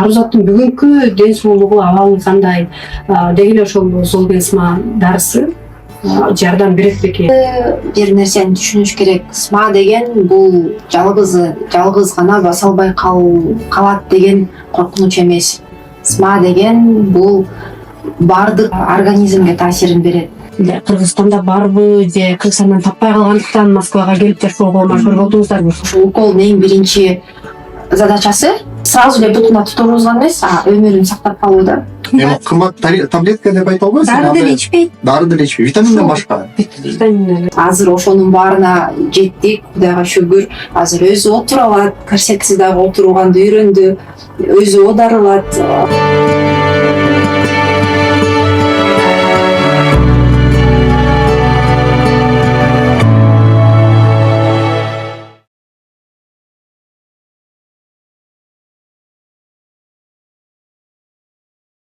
Арузаттын бүгүнкү ден соолугу абалы кандай деги эле ошол золбенсма дарысы жардам берет бекен? Бир нерсени түшүнүш керек. СМА деген бул жалгыз гана баса албай калат деген коркунуч эмес. СМА деген бул баардык организмге таасирин берет. Кыргызстанда барбы же Кыргызстандан таппай калгандыктан Москвага келип жашоого мажбур болдуңуздарбы? Ушул уколдун эң биринчи задачасы сразу эле бутуна тутурузган эмес, өмүрүн сактап калуу да. Эми кымбат таблетка деп айта албайсың. Дары деле ичпейт. Дары деле ичпейт. Витаминден башка. Азыр Азыр ошонун баарына жеттик, Кудайга шүгүр. Азыр өзү отура алат, корсетсиз дагы отурганды үйрөндү, өзү оодарылат.